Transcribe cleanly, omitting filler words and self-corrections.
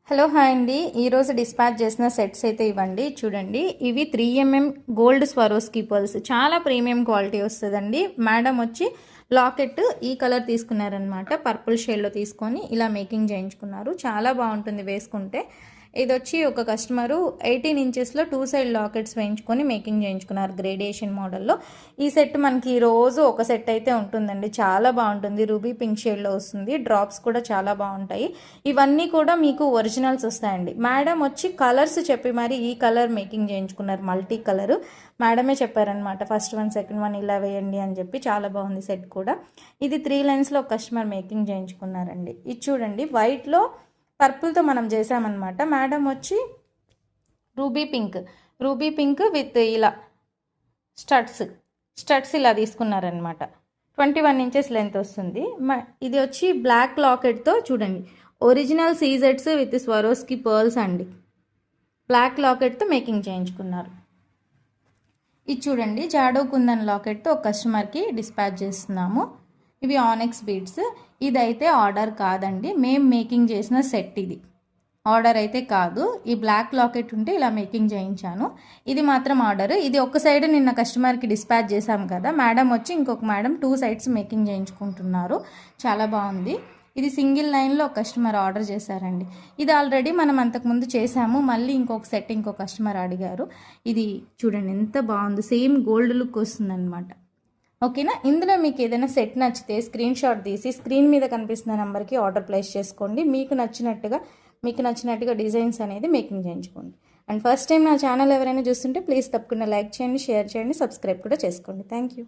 Hello hi అండి. ఈరోజు dispatch చేసిన సెట్స్ అయితే ఇవ్వండి. చూడండి, ఇవి 3mm గోల్డ్ స్వరోస్కీ పర్ల్స్, చాలా ప్రీమియం క్వాలిటీ వస్తుందండి. మేడం వచ్చి లాకెట్ ఈ కలర్ తీసుకున్నారనమాట, పర్పుల్ షేడ్లో తీసుకొని ఇలా మేకింగ్ చేయించుకున్నారు. చాలా బాగుంటుంది వేసుకుంటే. ఇది వచ్చి ఒక కస్టమరు 18 ఇంచెస్లో 2 సైడ్ లాకెట్స్ వేయించుకొని మేకింగ్ చేయించుకున్నారు గ్రేడియేషన్ మోడల్లో. ఈ సెట్ మనకి రోజు ఒక సెట్ అయితే ఉంటుందండి. చాలా బాగుంటుంది, రూబీ పింక్ షేడ్లో వస్తుంది. డ్రాప్స్ కూడా చాలా బాగుంటాయి. ఇవన్నీ కూడా మీకు ఒరిజినల్స్ వస్తాయండి. మేడం వచ్చి కలర్స్ చెప్పి మరి ఈ కలర్ మేకింగ్ చేయించుకున్నారు, మల్టీ కలర్. మేడమే చెప్పారనమాట, ఫస్ట్ వన్ సెకండ్ వన్ ఇలా వేయండి అని చెప్పి. చాలా బాగుంది సెట్ కూడా. ఇది 3 లైన్స్లో ఒక కస్టమర్ మేకింగ్ చేయించుకున్నారండి. ఇది చూడండి, వైట్లో పర్పుల్తో మనం చేసామన్నమాట. మేడం వచ్చి రూబీ పింక్ విత్ ఇలా స్టడ్స్ ఇలా తీసుకున్నారనమాట. 21 ఇంచెస్ లెంత్ వస్తుంది. ఇది వచ్చి బ్లాక్ లాకెట్తో చూడండి, ఒరిజినల్ సీజెట్స్ విత్ స్వరోస్కీ పర్ల్స్ అండి. బ్లాక్ లాకెట్తో మేకింగ్ చేయించుకున్నారు. ఇది చూడండి, జాడో కుందన్ లాకెట్తో ఒక కస్టమర్కి డిస్పాచ్ చేస్తున్నాము. ఇవి ఆనెక్స్ బీడ్స్. ఇదైతే ఆర్డర్ కాదండి, మేము మేకింగ్ చేసిన సెట్. ఇది ఆర్డర్ అయితే కాదు. ఈ బ్లాక్ లాకెట్ ఉంటే ఇలా మేకింగ్ చేయించాను. ఇది మాత్రం ఆర్డర్. ఇది ఒక సైడ్ నిన్న కస్టమర్కి డిస్పాచ్ చేశాం కదా, మేడం వచ్చి ఇంకొక మేడం 2 సైడ్స్ మేకింగ్ చేయించుకుంటున్నారు. చాలా బాగుంది. ఇది సింగిల్ లైన్లో ఒక కస్టమర్ ఆర్డర్ చేశారండి. ఇది ఆల్రెడీ మనం అంతకుముందు చేసాము. మళ్ళీ ఇంకొక సెట్ ఇంకో కస్టమర్ అడిగారు. ఇది చూడండి ఎంత బాగుంది, సేమ్ గోల్డ్ లుక్ వస్తుందన్నమాట. ఓకేనా. ఇందులో మీకు ఏదైనా సెట్ నచ్చితే స్క్రీన్ షాట్ తీసి స్క్రీన్ మీద కనిపిస్తున్న నెంబర్కి ఆర్డర్ ప్లేస్ చేసుకోండి. మీకు నచ్చినట్టుగా డిజైన్స్ అనేది మేకింగ్ చేయించుకోండి. అండ్ ఫస్ట్ టైం నా ఛానల్ ఎవరైనా చూస్తుంటే ప్లీజ్ తప్పకుండా లైక్ చేయండి, షేర్ చేయండి, సబ్స్క్రైబ్ కూడా చేసుకోండి. Thank you.